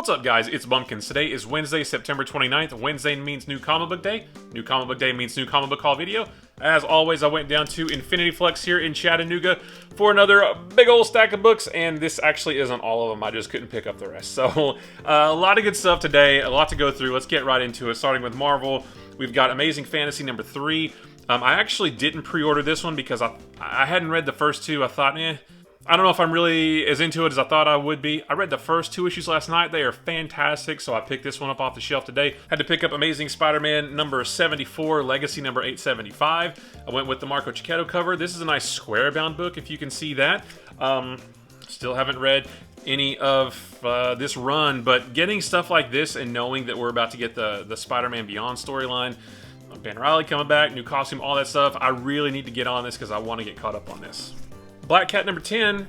What's up, guys? It's Bumpkins. Today is Wednesday, September 29th. Wednesday means New Comic Book Day. New Comic Book Day means New Comic Book Haul video. As always, I went down to Infinity Flux here in Chattanooga for another big old stack of books, and this actually isn't all of them. I just couldn't pick up the rest. So, a lot of good stuff today, a lot to go through. Let's get right into it, starting with Marvel. We've got Amazing Fantasy number 3. I actually didn't pre-order this one because I hadn't read the first two. I thought, I don't know if I'm really as into it as I thought I would be. I read the first 2 issues last night. They are fantastic, so I picked this one up off the shelf today. Had to pick up Amazing Spider-Man number 74, Legacy number 875. I went with the Marco Checchetto cover. This is a nice square-bound book, if you can see that. Still haven't read any of this run, but getting stuff like this and knowing that we're about to get the Spider-Man Beyond storyline, Ben Reilly coming back, new costume, all that stuff, I really need to get on this because I want to get caught up on this. Black Cat number 10.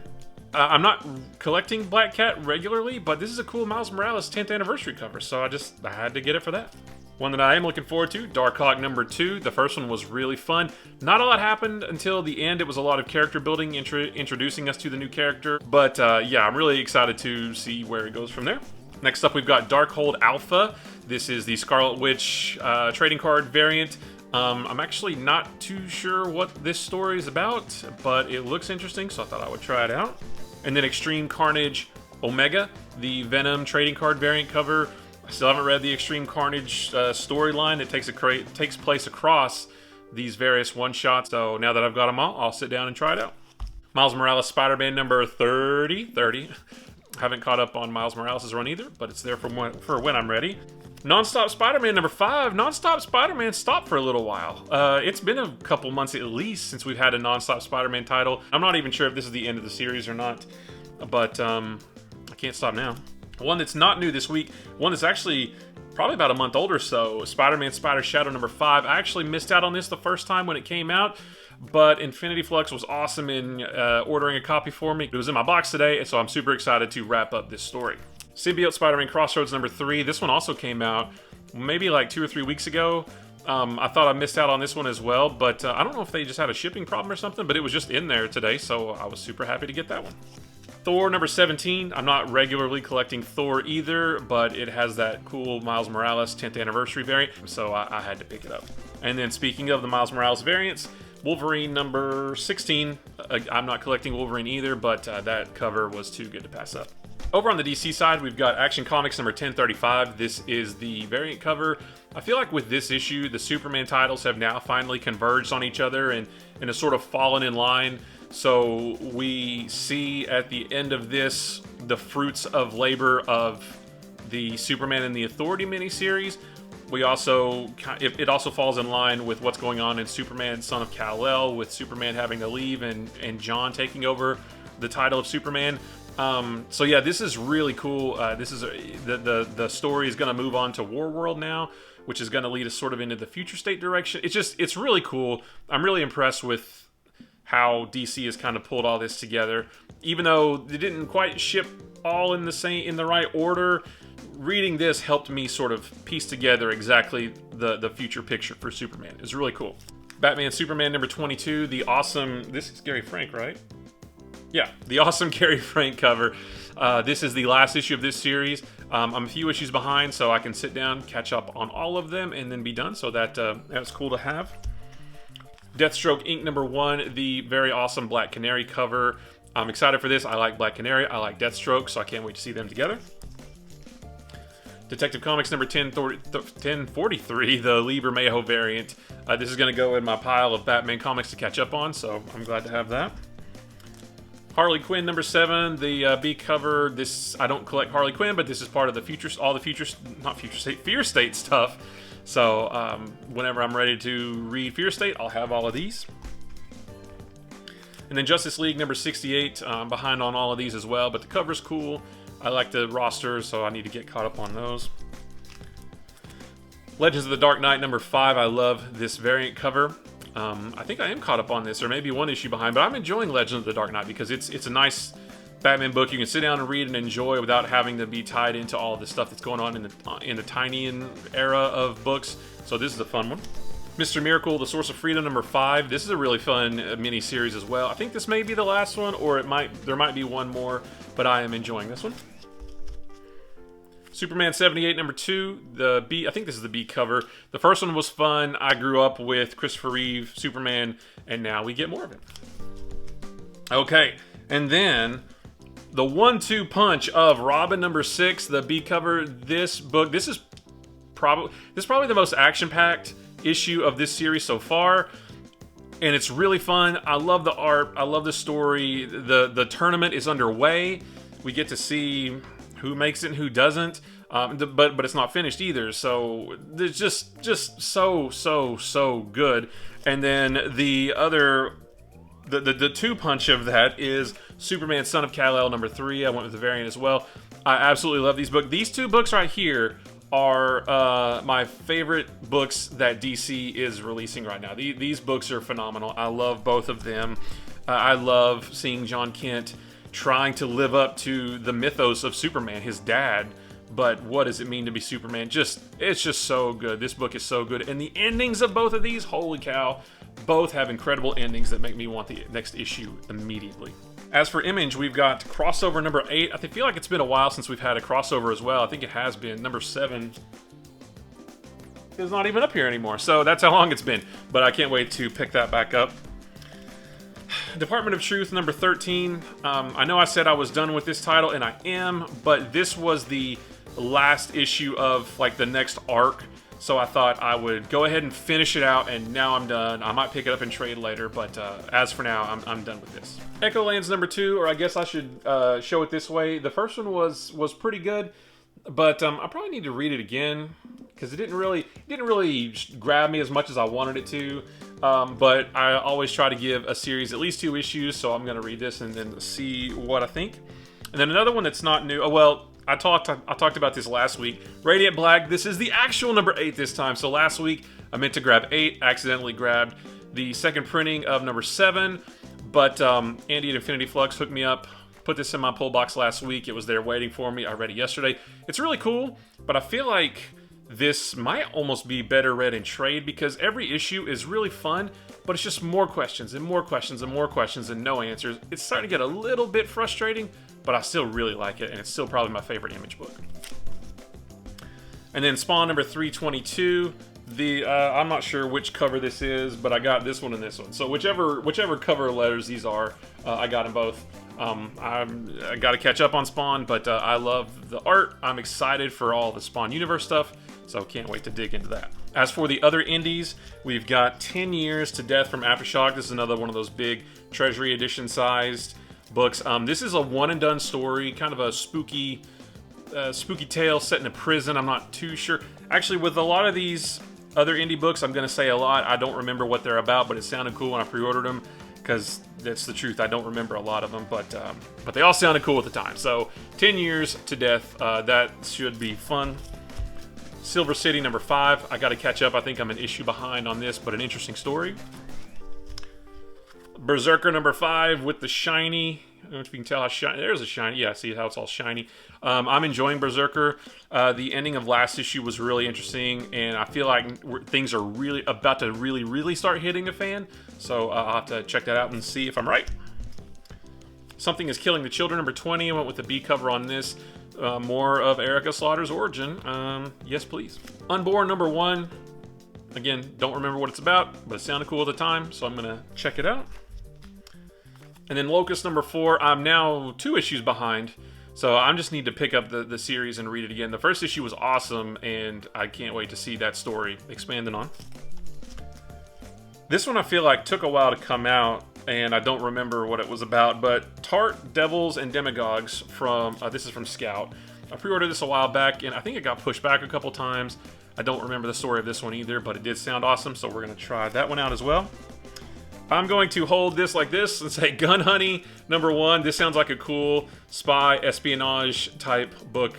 I'm not collecting Black Cat regularly, but this is a cool Miles Morales 10th anniversary cover, so I had to get it for that. One that I am looking forward to, Darkhawk number 2. The first one was really fun. Not a lot happened until the end. It was a lot of character building, introducing us to the new character. But yeah, I'm really excited to see where it goes from there. Next up, we've got Darkhold Alpha. This is the Scarlet Witch trading card variant. I'm actually not too sure what this story is about, but it looks interesting, so I thought I would try it out. And then Extreme Carnage Omega, the Venom trading card variant cover. I still haven't read the Extreme Carnage storyline that takes place across these various one-shots, so now that I've got them all, I'll sit down and try it out. Miles Morales Spider-Man number 30. Haven't caught up on Miles Morales' run either, but it's there for when I'm ready. Nonstop Spider-Man number 5. Nonstop Spider-Man stopped for a little while. It's been a couple months at least since we've had a Nonstop Spider-Man title. I'm not even sure if this is the end of the series or not, but I can't stop now. One that's not new this week, one that's actually probably about a month old or so, Spider-Man Spider Shadow number 5. I actually missed out on this the first time when it came out, but Infinity Flux was awesome in ordering a copy for me. It was in my box today, so I'm super excited to wrap up this story. Symbiote Spider-Man Crossroads number 3. This one also came out maybe like 2 or 3 weeks ago. I thought I missed out on this one as well, but I don't know if they just had a shipping problem or something, but it was just in there today, so I was super happy to get that one. Thor number 17. I'm not regularly collecting Thor either, but it has that cool Miles Morales 10th anniversary variant, so I had to pick it up. And then speaking of the Miles Morales variants, Wolverine number 16. I'm not collecting Wolverine either, but that cover was too good to pass up. Over on the DC side, we've got Action Comics number 1035. This is the variant cover. I feel like with this issue, the Superman titles have now finally converged on each other and have sort of fallen in line. So we see at the end of this the fruits of labor of the Superman and the Authority miniseries. It also falls in line with what's going on in Superman Son of Kal-El, with Superman having to leave and John taking over the title of Superman. So yeah, this is really cool. This is the story is going to move on to War World now, which is going to lead us sort of into the future state direction. It's really cool. I'm really impressed with how DC has kind of pulled all this together. Even though they didn't quite ship all in the right order, reading this helped me sort of piece together exactly the future picture for Superman. It's really cool. Batman Superman number 22, this is Gary Frank, right? Yeah, the awesome Gary Frank cover. This is the last issue of this series. I'm a few issues behind, so I can sit down, catch up on all of them, and then be done. So that's cool to have. Deathstroke Inc. number 1, the very awesome Black Canary cover. I'm excited for this. I like Black Canary. I like Deathstroke, so I can't wait to see them together. Detective Comics number 1043, the Lee Bermejo variant. This is going to go in my pile of Batman comics to catch up on, so I'm glad to have that. Harley Quinn number 7, the B cover. This, I don't collect Harley Quinn, but this is part of the Fear State stuff. So whenever I'm ready to read Fear State, I'll have all of these. And then Justice League number 68, I'm behind on all of these as well, but the cover's cool. I like the rosters, so I need to get caught up on those. Legends of the Dark Knight number 5, I love this variant cover. I think I am caught up on this, or maybe one issue behind, but I'm enjoying Legends of the Dark Knight because it's a nice Batman book you can sit down and read and enjoy without having to be tied into all the stuff that's going on in the Tynian era of books. So this is a fun one. Mr. Miracle, The Source of Freedom number 5. This is a really fun mini-series as well. I think this may be the last one, or there might be one more, but I am enjoying this one. Superman 78 number 2, the B, I think this is the B cover. The first one was fun. I grew up with Christopher Reeve, Superman, and now we get more of it. Okay, and then the 1-2 punch of Robin number 6, the B cover. This book, this is probably the most action-packed issue of this series so far. And it's really fun. I love the art. I love the story. The tournament is underway. We get to see who makes it and who doesn't. But it's not finished either. So it's just so good. And then the other, the 2 punch of that is Superman Son of Kal-El number 3. I went with the variant as well. I absolutely love these books. These 2 books right here are my favorite books that DC is releasing right now. These books are phenomenal. I love both of them. I love seeing John Kent trying to live up to the mythos of Superman, his dad. But what does it mean to be Superman? It's just so good. This book is so good. And the endings of both of these, holy cow, both have incredible endings that make me want the next issue immediately. As for Image, we've got crossover number 8. I feel like it's been a while since we've had a crossover as well. I think it has been. Number 7 is not even up here anymore. So that's how long it's been. But I can't wait to pick that back up. Department of Truth number 13. I know I said I was done with this title, and I am. But this was the last issue of like the next arc. So I thought I would go ahead and finish it out, and now I'm done. I might pick it up and trade later, but as for now, I'm done with this. Echo Lands number 2, or I guess I should show it this way. The first one was pretty good, but I probably need to read it again because it didn't really grab me as much as I wanted it to. But I always try to give a series at least 2 issues, so I'm going to read this and then see what I think. And then another one that's not new. Oh well. I talked about this last week. Radiant Black, this is the actual number 8 this time. So last week, I meant to grab 8, accidentally grabbed the second printing of number 7, but Andy at Infinity Flux hooked me up, put this in my pull box last week. It was there waiting for me. I read it yesterday. It's really cool, but I feel like this might almost be better read in trade because every issue is really fun, but it's just more questions and more questions and more questions and no answers. It's starting to get a little bit frustrating, but I still really like it, and it's still probably my favorite Image book. And then Spawn number 322. I'm not sure which cover this is, but I got this one and this one. So whichever cover letters these are, I got them both. I got to catch up on Spawn, but I love the art. I'm excited for all the Spawn universe stuff, so can't wait to dig into that. As for the other indies, we've got 10 Years to Death from Aftershock. This is another one of those big Treasury Edition sized books. This is a one-and-done story, kind of a spooky tale set in a prison. I'm not too sure. Actually, with a lot of these other indie books, I'm going to say a lot. I don't remember what they're about, but it sounded cool when I pre-ordered them, because that's the truth. I don't remember a lot of them, but they all sounded cool at the time. So, 10 Years to Death, that should be fun. Silver City number 5. I got to catch up. I think I'm an issue behind on this, but an interesting story. Berserker number 5 with the shiny. I don't know if you can tell how shiny. There's a shiny. Yeah, see how it's all shiny. I'm enjoying Berserker. The ending of last issue was really interesting, and I feel like things are really about to really start hitting a fan. So I'll have to check that out and see if I'm right. Something is Killing the Children number 20. I went with the B cover on this. More of Erica Slaughter's origin. Yes, please. Unborn number 1. Again, don't remember what it's about, but it sounded cool at the time, so I'm going to check it out. And then Locust number 4, I'm now 2 issues behind, so I just need to pick up the series and read it again. The first issue was awesome, and I can't wait to see that story expanded on. This one I feel like took a while to come out, and I don't remember what it was about, but Tart, Devils, and Demagogues from, this is from Scout. I pre-ordered this a while back, and I think it got pushed back a couple times. I don't remember the story of this one either, but it did sound awesome, so we're going to try that one out as well. I'm going to hold this like this and say Gun Honey number 1. This sounds like a cool spy espionage type book.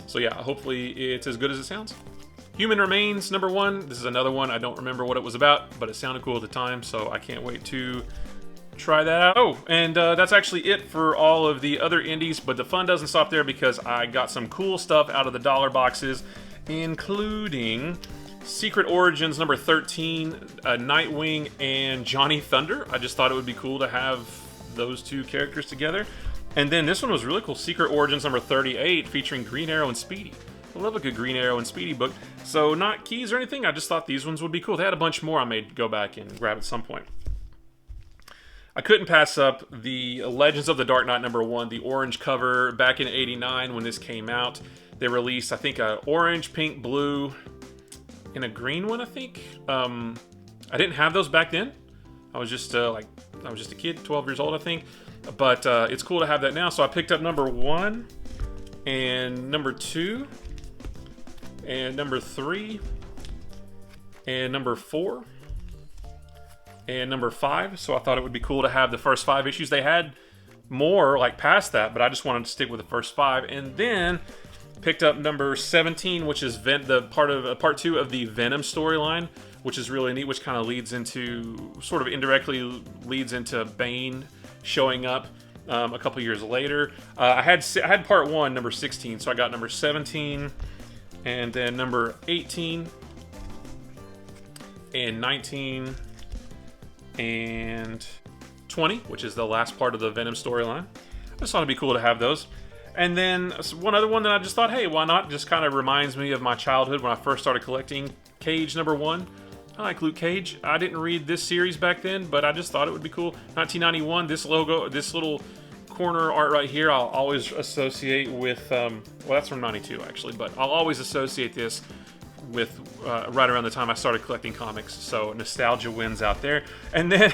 So yeah, hopefully it's as good as it sounds. Human Remains number 1. This is another one. I don't remember what it was about, but it sounded cool at the time, so I can't wait to try that out. Oh, and that's actually it for all of the other indies, but the fun doesn't stop there because I got some cool stuff out of the dollar boxes, including Secret Origins number 13, Nightwing and Johnny Thunder. I just thought it would be cool to have those 2 characters together. And then this one was really cool, Secret Origins number 38, featuring Green Arrow and Speedy. I love a good Green Arrow and Speedy book. So not keys or anything, I just thought these ones would be cool. They had a bunch more I may go back and grab at some point. I couldn't pass up the Legends of the Dark Knight number 1, the orange cover. Back in '89 when this came out, they released, I think, a orange, pink, blue, and a green one, I think. I didn't have those back then. I was just I was just a kid, 12 years old, I think. But it's cool to have that now. So I picked up number 1 and number 2 and number 3 and number 4 and number 5. So I thought it would be cool to have the first 5 issues. They had more like past that, but I just wanted to stick with the first 5. And then picked up number 17, which is part 2 of the Venom storyline, which is really neat, which kind of leads into, sort of indirectly leads into Bane showing up a couple years later. I had part 1, number 16, so I got number 17, and then number 18, and 19, and 20, which is the last part of the Venom storyline. I just thought it'd be cool to have those. And then one other one that I just thought, hey, why not? Just kind of reminds me of my childhood when I first started collecting Cage number 1. I like Luke Cage. I didn't read this series back then, but I just thought it would be cool. 1991, this logo, this little corner art right here, I'll always associate with, well, that's from 92 actually, but I'll always associate this with right around the time I started collecting comics. So nostalgia wins out there. And then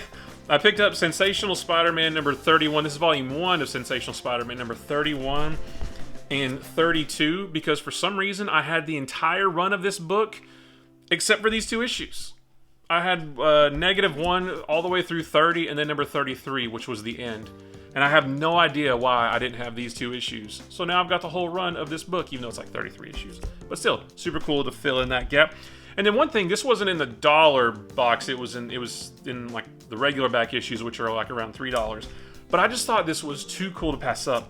I picked up Sensational Spider-Man number 31. This is volume 1 of Sensational Spider-Man number 31 and 32, because for some reason I had the entire run of this book except for these 2 issues. I had -1 all the way through 30, and then number 33, which was the end. And I have no idea why I didn't have these 2 issues. So now I've got the whole run of this book, even though it's like 33 issues. But still, super cool to fill in that gap. And then one thing, this wasn't in the dollar box. It was in like the regular back issues, which are like around $3. But I just thought this was too cool to pass up.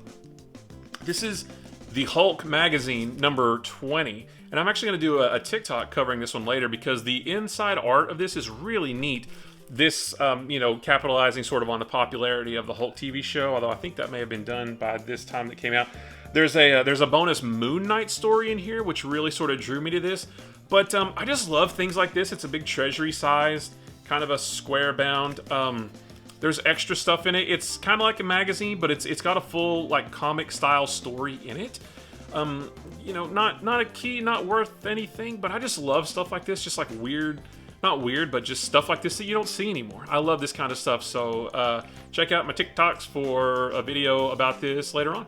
This is the Hulk magazine number 20. And I'm actually going to do a TikTok covering this one later, because the inside art of this is really neat. This, you know, capitalizing sort of on the popularity of the Hulk TV show, although I think that may have been done by this time that came out. There's a bonus Moon Knight story in here, which really sort of drew me to this. But I just love things like this. It's a big treasury size, kind of a square bound. There's extra stuff in it. It's kind of like a magazine, but it's got a full like comic style story in it. You know, not a key, not worth anything, but I just love stuff like this, just like weird, not weird, but just stuff like this that you don't see anymore. I love this kind of stuff, so check out my TikToks for a video about this later on.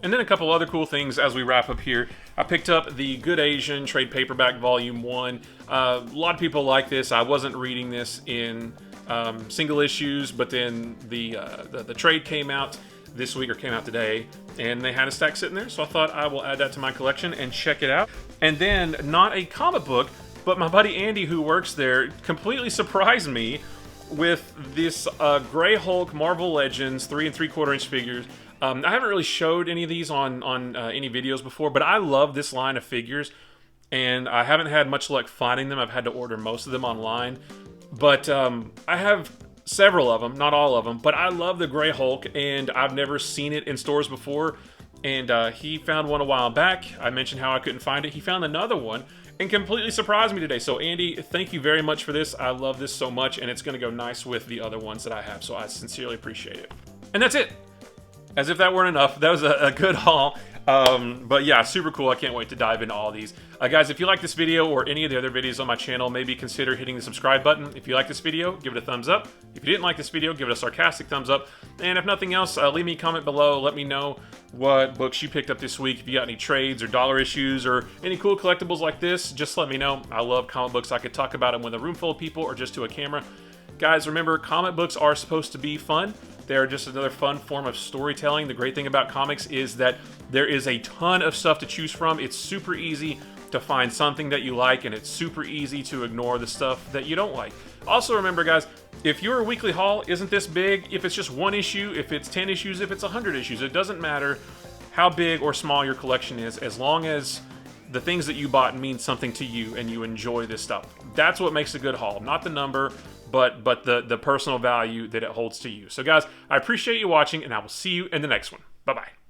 And then a couple other cool things as we wrap up here. I picked up the Good Asian trade paperback volume 1. A lot of people like this. I wasn't reading this in single issues, but then the trade came out this week, or came out today, and they had a stack sitting there, so I thought I will add that to my collection and check it out. And then, not a comic book, but my buddy Andy, who works there, completely surprised me with this Grey Hulk Marvel Legends 3 3/4 inch figures. I haven't really showed any of these on any videos before, but I love this line of figures, and I haven't had much luck finding them. I've had to order most of them online, but I have several of them, not all of them, but I love the Grey Hulk, and I've never seen it in stores before, and he found one a while back. I mentioned how I couldn't find it. He found another one and completely surprised me today. So Andy, thank you very much for this. I love this so much, and it's going to go nice with the other ones that I have, so I sincerely appreciate it. And that's it. As if that weren't enough, that was a good haul. But yeah, super cool. I can't wait to dive into all these. Guys, if you like this video or any of the other videos on my channel, maybe consider hitting the subscribe button. If you like this video, give it a thumbs up. If you didn't like this video, give it a sarcastic thumbs up. And if nothing else, leave me a comment below. Let me know what books you picked up this week. If you got any trades or dollar issues or any cool collectibles like this, just let me know. I love comic books. I could talk about them with a room full of people or just to a camera. Guys, remember, comic books are supposed to be fun. They're just another fun form of storytelling. The great thing about comics is that there is a ton of stuff to choose from. It's super easy to find something that you like, and it's super easy to ignore the stuff that you don't like. Also remember, guys, if your weekly haul isn't this big, if it's just 1 issue, if it's 10 issues, if it's 100 issues, it doesn't matter how big or small your collection is, as long as the things that you bought mean something to you and you enjoy this stuff. That's what makes a good haul. Not the number, but the personal value that it holds to you. So guys, I appreciate you watching, and I will see you in the next one. Bye-bye.